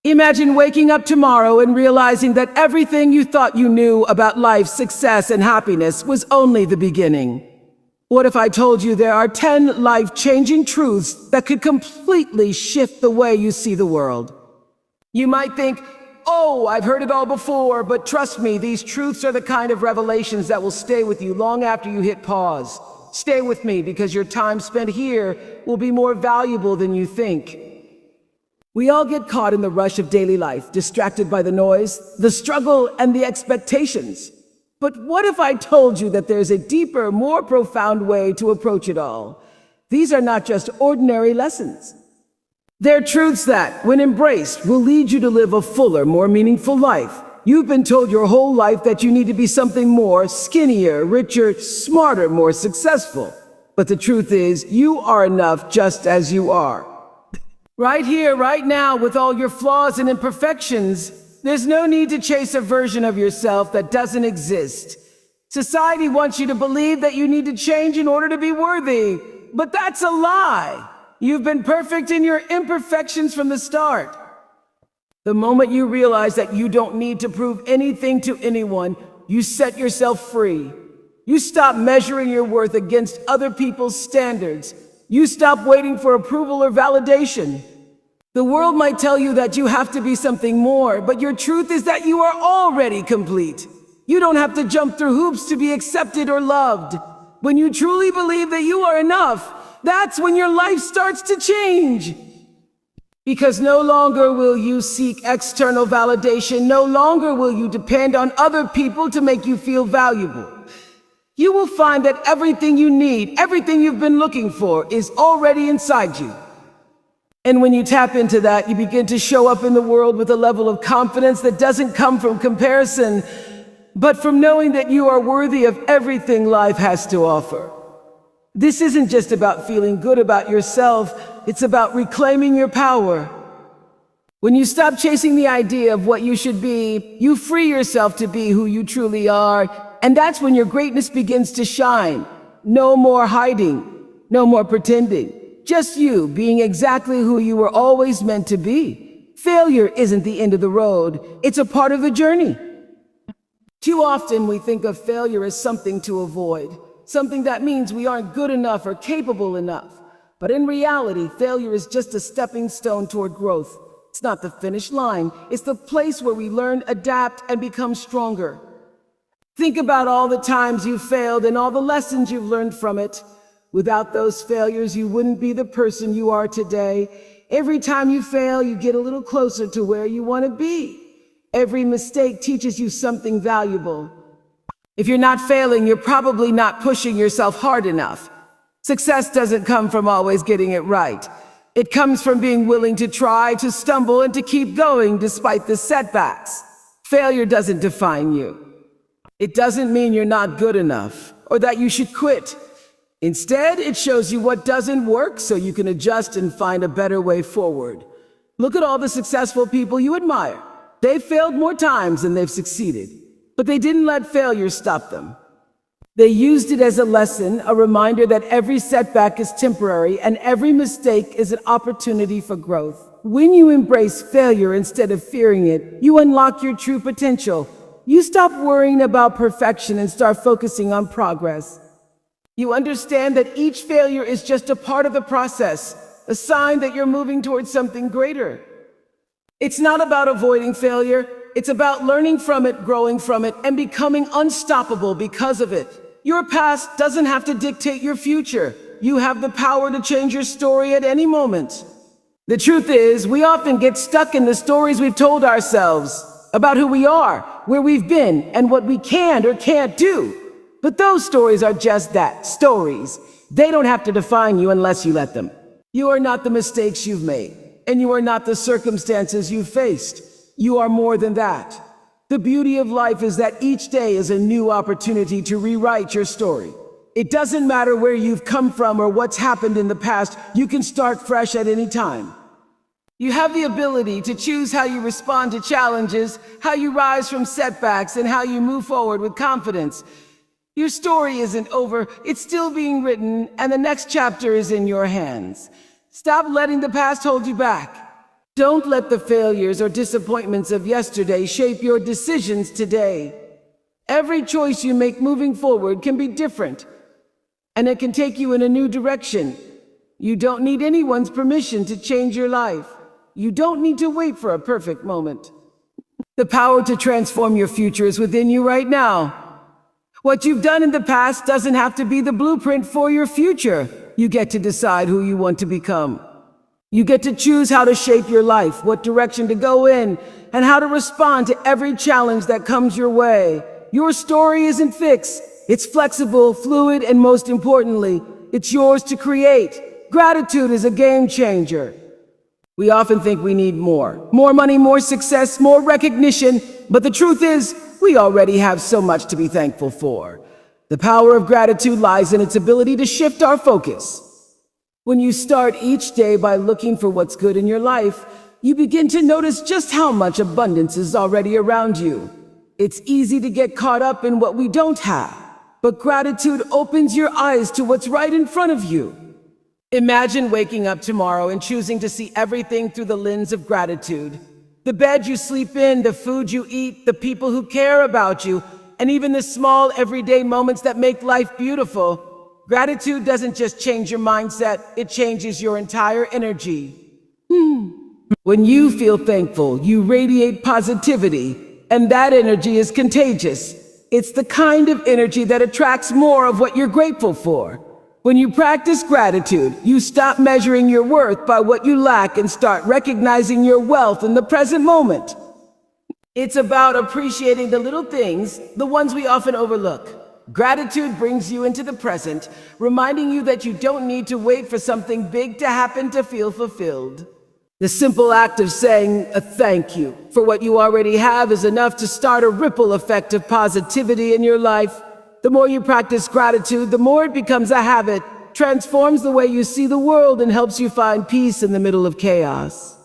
Imagine waking up tomorrow and realizing that everything you thought you knew about life, success, and happiness was only the beginning. What if I told you there are 10 life-changing truths that could completely shift the way you see the world? You might think, oh, I've heard it all before, but trust me, these truths are the kind of revelations that will stay with you long after you hit pause. Stay with me because your time spent here will be more valuable than you think. We all get caught in the rush of daily life, distracted by the noise, the struggle, and the expectations. But what if I told you that there's a deeper, more profound way to approach it all? These are not just ordinary lessons. They're truths that, when embraced, will lead you to live a fuller, more meaningful life. You've been told your whole life that you need to be something more, skinnier, richer, smarter, more successful. But the truth is, you are enough just as you are. Right here, right now, with all your flaws and imperfections, there's no need to chase a version of yourself that doesn't exist. Society wants you to believe that you need to change in order to be worthy, but that's a lie. You've been perfect in your imperfections from the start. The moment you realize that you don't need to prove anything to anyone, you set yourself free. You stop measuring your worth against other people's standards. You stop waiting for approval or validation. The world might tell you that you have to be something more, but your truth is that you are already complete. You don't have to jump through hoops to be accepted or loved. When you truly believe that you are enough, that's when your life starts to change. Because no longer will you seek external validation, no longer will you depend on other people to make you feel valuable. You will find that everything you need, everything you've been looking for, is already inside you. And when you tap into that, you begin to show up in the world with a level of confidence that doesn't come from comparison, but from knowing that you are worthy of everything life has to offer. This isn't just about feeling good about yourself, it's about reclaiming your power. When you stop chasing the idea of what you should be, you free yourself to be who you truly are, and that's when your greatness begins to shine. No more hiding, no more pretending. Just you being exactly who you were always meant to be. Failure isn't the end of the road, it's a part of the journey. Too often we think of failure as something to avoid, something that means we aren't good enough or capable enough. But in reality, failure is just a stepping stone toward growth. It's not the finish line, it's the place where we learn, adapt, and become stronger. Think about all the times you failed and all the lessons you've learned from it. Without those failures, you wouldn't be the person you are today. Every time you fail, you get a little closer to where you want to be. Every mistake teaches you something valuable. If you're not failing, you're probably not pushing yourself hard enough. Success doesn't come from always getting it right. It comes from being willing to try, to stumble, and to keep going despite the setbacks. Failure doesn't define you. It doesn't mean you're not good enough or that you should quit. Instead, it shows you what doesn't work so you can adjust and find a better way forward. Look at all the successful people you admire. They've failed more times than they've succeeded, but they didn't let failure stop them. They used it as a lesson, a reminder that every setback is temporary and every mistake is an opportunity for growth. When you embrace failure instead of fearing it, you unlock your true potential. You stop worrying about perfection and start focusing on progress. You understand that each failure is just a part of the process, a sign that you're moving towards something greater. It's not about avoiding failure, it's about learning from it, growing from it, and becoming unstoppable because of it. Your past doesn't have to dictate your future. You have the power to change your story at any moment. The truth is, we often get stuck in the stories we've told ourselves about who we are, where we've been, and what we can or can't do. But those stories are just that, stories. They don't have to define you unless you let them. You are not the mistakes you've made, and you are not the circumstances you've faced. You are more than that. The beauty of life is that each day is a new opportunity to rewrite your story. It doesn't matter where you've come from or what's happened in the past, you can start fresh at any time. You have the ability to choose how you respond to challenges, how you rise from setbacks, and how you move forward with confidence. Your story isn't over, it's still being written, and the next chapter is in your hands. Stop letting the past hold you back. Don't let the failures or disappointments of yesterday shape your decisions today. Every choice you make moving forward can be different, and it can take you in a new direction. You don't need anyone's permission to change your life. You don't need to wait for a perfect moment. The power to transform your future is within you right now. What you've done in the past doesn't have to be the blueprint for your future. You get to decide who you want to become. You get to choose how to shape your life, what direction to go in, and how to respond to every challenge that comes your way. Your story isn't fixed. It's flexible, fluid, and most importantly, it's yours to create. Gratitude is a game changer. We often think we need more money, more success, more recognition, but the truth is, we already have so much to be thankful for. The power of gratitude lies in its ability to shift our focus. When you start each day by looking for what's good in your life, you begin to notice just how much abundance is already around you. It's easy to get caught up in what we don't have, but gratitude opens your eyes to what's right in front of you. Imagine waking up tomorrow and choosing to see everything through the lens of gratitude. The bed you sleep in, the food you eat, the people who care about you, and even the small everyday moments that make life beautiful. Gratitude doesn't just change your mindset, it changes your entire energy. When you feel thankful, you radiate positivity, and that energy is contagious. It's the kind of energy that attracts more of what you're grateful for. When you practice gratitude, you stop measuring your worth by what you lack and start recognizing your wealth in the present moment. It's about appreciating the little things, the ones we often overlook. Gratitude brings you into the present, reminding you that you don't need to wait for something big to happen to feel fulfilled. The simple act of saying a thank you for what you already have is enough to start a ripple effect of positivity in your life. The more you practice gratitude, the more it becomes a habit, transforms the way you see the world, and helps you find peace in the middle of chaos.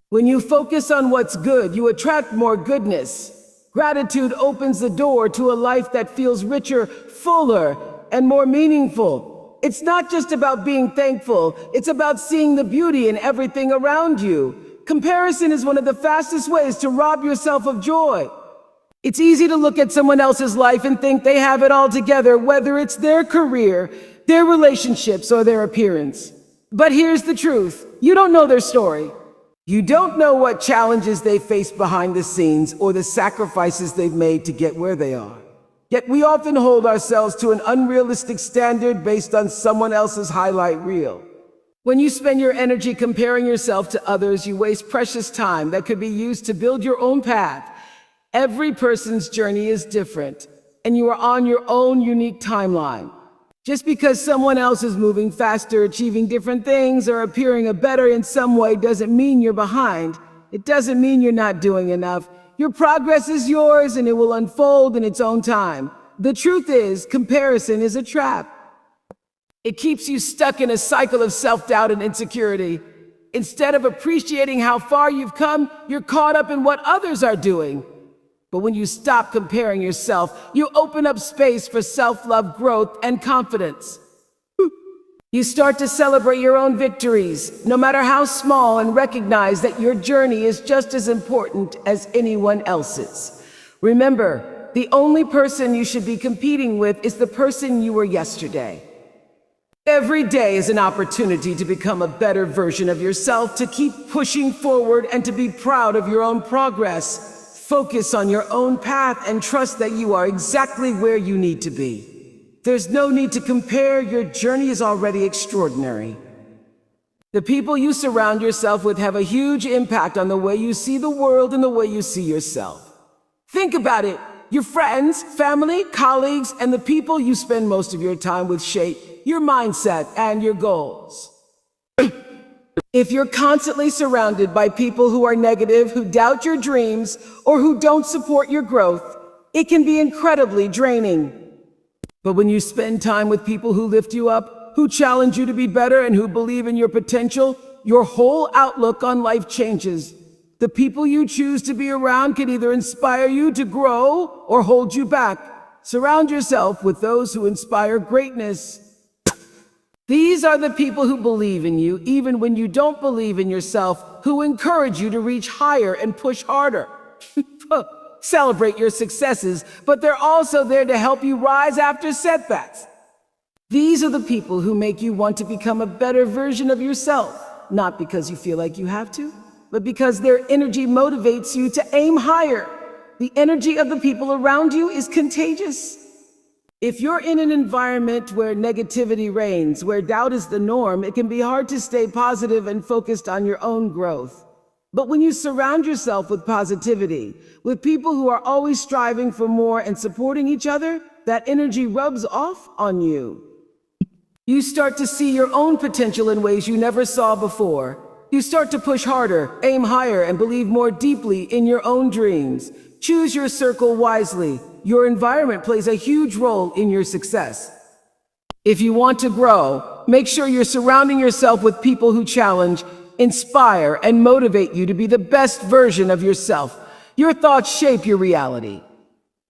When you focus on what's good, you attract more goodness. Gratitude opens the door to a life that feels richer, fuller, and more meaningful. It's not just about being thankful, it's about seeing the beauty in everything around you. Comparison is one of the fastest ways to rob yourself of joy. It's easy to look at someone else's life and think they have it all together, whether it's their career, their relationships, or their appearance. But here's the truth: you don't know their story. You don't know what challenges they face behind the scenes or the sacrifices they've made to get where they are. Yet we often hold ourselves to an unrealistic standard based on someone else's highlight reel. When you spend your energy comparing yourself to others, you waste precious time that could be used to build your own path. Every person's journey is different, and you are on your own unique timeline. Just because someone else is moving faster, achieving different things, or appearing better in some way doesn't mean you're behind. It doesn't mean you're not doing enough. Your progress is yours, and it will unfold in its own time. The truth is, comparison is a trap. It keeps you stuck in a cycle of self-doubt and insecurity. Instead of appreciating how far you've come, you're caught up in what others are doing. But when you stop comparing yourself, you open up space for self-love, growth, and confidence. You start to celebrate your own victories, no matter how small, and recognize that your journey is just as important as anyone else's. Remember, the only person you should be competing with is the person you were yesterday. Every day is an opportunity to become a better version of yourself, to keep pushing forward, and to be proud of your own progress. Focus on your own path and trust that you are exactly where you need to be. There's no need to compare. Your journey is already extraordinary. The people you surround yourself with have a huge impact on the way you see the world and the way you see yourself. Think about it. Your friends, family, colleagues, and the people you spend most of your time with shape your mindset and your goals. If you're constantly surrounded by people who are negative, who doubt your dreams, or who don't support your growth, it can be incredibly draining. But when you spend time with people who lift you up, who challenge you to be better, and who believe in your potential, your whole outlook on life changes. The people you choose to be around can either inspire you to grow or hold you back. Surround yourself with those who inspire greatness. These are the people who believe in you, even when you don't believe in yourself, who encourage you to reach higher and push harder. Celebrate your successes, but they're also there to help you rise after setbacks. These are the people who make you want to become a better version of yourself, not because you feel like you have to, but because their energy motivates you to aim higher. The energy of the people around you is contagious. If you're in an environment where negativity reigns, where doubt is the norm, it can be hard to stay positive and focused on your own growth. But when you surround yourself with positivity, with people who are always striving for more and supporting each other, that energy rubs off on you. You start to see your own potential in ways you never saw before. You start to push harder, aim higher, and believe more deeply in your own dreams. Choose your circle wisely. Your environment plays a huge role in your success. If you want to grow, make sure you're surrounding yourself with people who challenge, inspire, and motivate you to be the best version of yourself. Your thoughts shape your reality.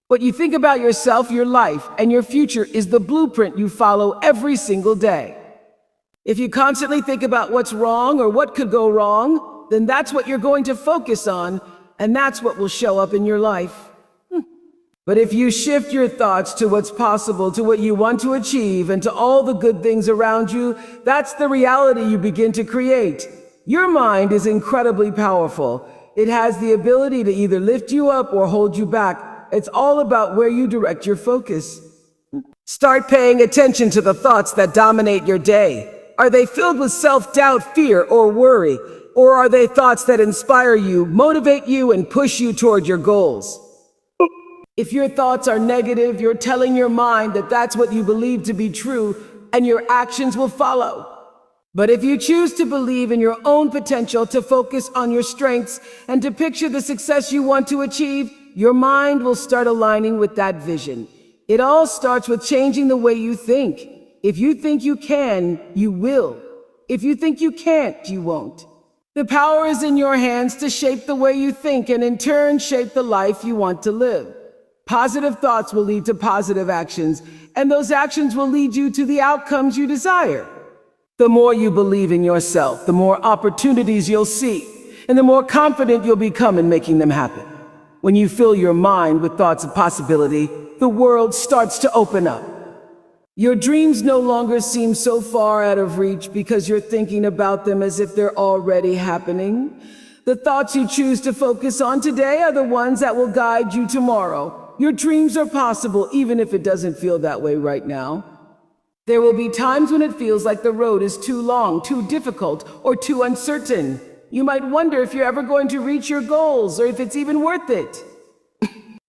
What you think about yourself, your life, and your future is the blueprint you follow every single day. If you constantly think about what's wrong or what could go wrong, then that's what you're going to focus on, and that's what will show up in your life. But if you shift your thoughts to what's possible, to what you want to achieve, and to all the good things around you, that's the reality you begin to create. Your mind is incredibly powerful. It has the ability to either lift you up or hold you back. It's all about where you direct your focus. Start paying attention to the thoughts that dominate your day. Are they filled with self-doubt, fear, or worry? Or are they thoughts that inspire you, motivate you, and push you toward your goals? If your thoughts are negative, you're telling your mind that that's what you believe to be true, and your actions will follow. But if you choose to believe in your own potential, to focus on your strengths, and to picture the success you want to achieve, your mind will start aligning with that vision. It all starts with changing the way you think. If you think you can, you will. If you think you can't, you won't. The power is in your hands to shape the way you think and in turn shape the life you want to live. Positive thoughts will lead to positive actions, and those actions will lead you to the outcomes you desire. The more you believe in yourself, the more opportunities you'll see, and the more confident you'll become in making them happen. When you fill your mind with thoughts of possibility, the world starts to open up. Your dreams no longer seem so far out of reach because you're thinking about them as if they're already happening. The thoughts you choose to focus on today are the ones that will guide you tomorrow. Your dreams are possible even if it doesn't feel that way right now. There will be times when it feels like the road is too long, too difficult, or too uncertain. You might wonder if you're ever going to reach your goals or if it's even worth it.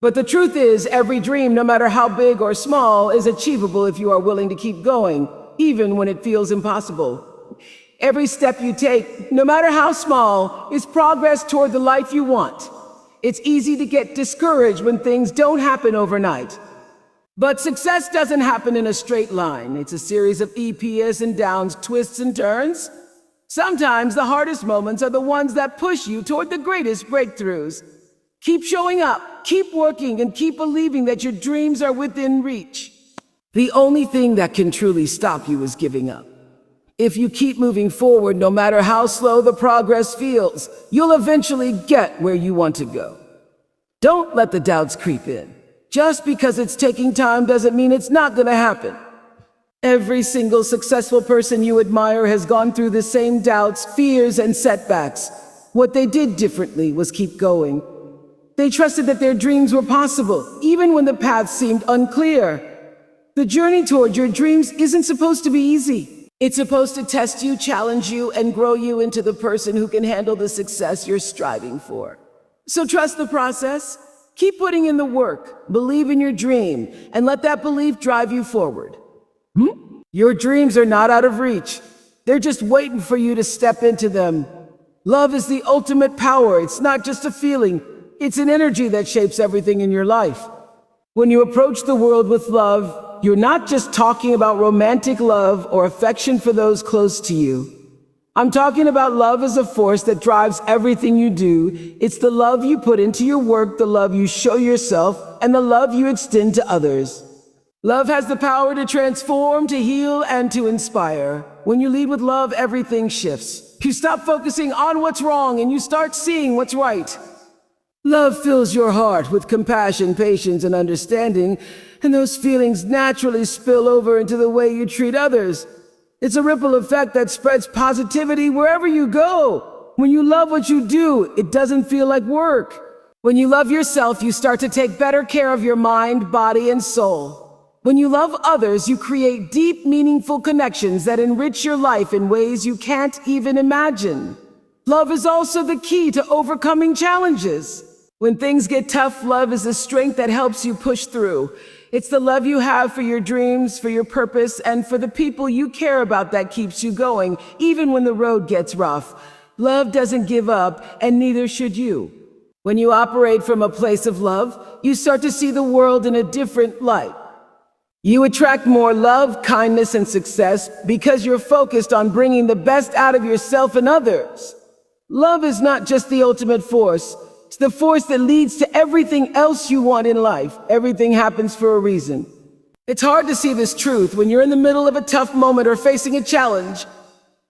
But the truth is, every dream, no matter how big or small, is achievable if you are willing to keep going, even when it feels impossible. Every step you take, no matter how small, is progress toward the life you want. It's easy to get discouraged when things don't happen overnight. But success doesn't happen in a straight line. It's a series of ups and downs, twists and turns. Sometimes the hardest moments are the ones that push you toward the greatest breakthroughs. Keep showing up, keep working, and keep believing that your dreams are within reach. The only thing that can truly stop you is giving up. If you keep moving forward, no matter how slow the progress feels, you'll eventually get where you want to go. Don't let the doubts creep in. Just because it's taking time doesn't mean it's not going to happen. Every single successful person you admire has gone through the same doubts, fears, and setbacks. What they did differently was keep going. They trusted that their dreams were possible, even when the path seemed unclear. The journey toward your dreams isn't supposed to be easy. It's supposed to test you, challenge you, and grow you into the person who can handle the success you're striving for. So trust the process. Keep putting in the work, believe in your dream, and let that belief drive you forward. Your dreams are not out of reach. They're just waiting for you to step into them. Love is the ultimate power. It's not just a feeling. It's an energy that shapes everything in your life. When you approach the world with love, you're not just talking about romantic love or affection for those close to you. I'm talking about love as a force that drives everything you do. It's the love you put into your work, the love you show yourself, and the love you extend to others. Love has the power to transform, to heal, and to inspire. When you lead with love, everything shifts. You stop focusing on what's wrong and you start seeing what's right. Love fills your heart with compassion, patience, and understanding, and those feelings naturally spill over into the way you treat others. It's a ripple effect that spreads positivity wherever you go. When you love what you do, it doesn't feel like work. When you love yourself, you start to take better care of your mind, body, and soul. When you love others, you create deep, meaningful connections that enrich your life in ways you can't even imagine. Love is also the key to overcoming challenges. When things get tough, love is the strength that helps you push through. It's the love you have for your dreams, for your purpose, and for the people you care about that keeps you going, even when the road gets rough. Love doesn't give up, and neither should you. When you operate from a place of love, you start to see the world in a different light. You attract more love, kindness, and success because you're focused on bringing the best out of yourself and others. Love is not just the ultimate force. It's the force that leads to everything else you want in life. Everything happens for a reason. It's hard to see this truth when you're in the middle of a tough moment or facing a challenge.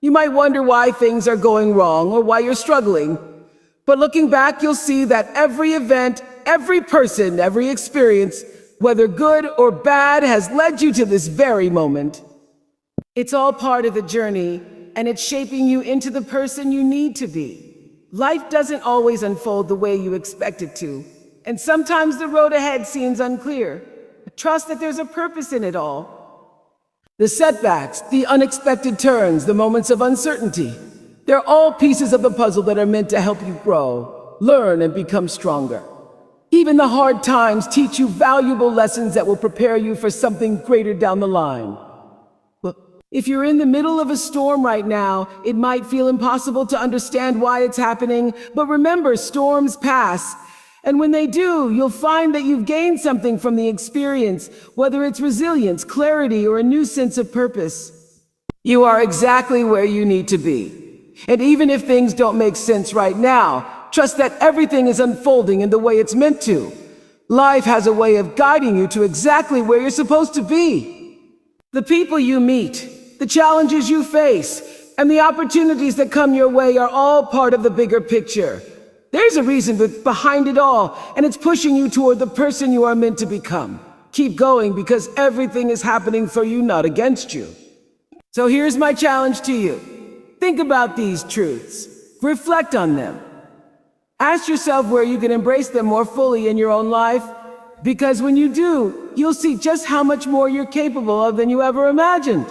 You might wonder why things are going wrong or why you're struggling. But looking back, you'll see that every event, every person, every experience, whether good or bad, has led you to this very moment. It's all part of the journey, and it's shaping you into the person you need to be. Life doesn't always unfold the way you expect it to, and sometimes the road ahead seems unclear. Trust that there's a purpose in it all. The setbacks, the unexpected turns, the moments of uncertainty, they're all pieces of the puzzle that are meant to help you grow, learn, and become stronger. Even the hard times teach you valuable lessons that will prepare you for something greater down the line. If you're in the middle of a storm right now, it might feel impossible to understand why it's happening, but remember, storms pass. And when they do, you'll find that you've gained something from the experience, whether it's resilience, clarity, or a new sense of purpose. You are exactly where you need to be. And even if things don't make sense right now, trust that everything is unfolding in the way it's meant to. Life has a way of guiding you to exactly where you're supposed to be. The people you meet, the challenges you face, and the opportunities that come your way are all part of the bigger picture. There's a reason behind it all, and it's pushing you toward the person you are meant to become. Keep going because everything is happening for you, not against you. So here's my challenge to you. Think about these truths. Reflect on them. Ask yourself where you can embrace them more fully in your own life, because when you do, you'll see just how much more you're capable of than you ever imagined.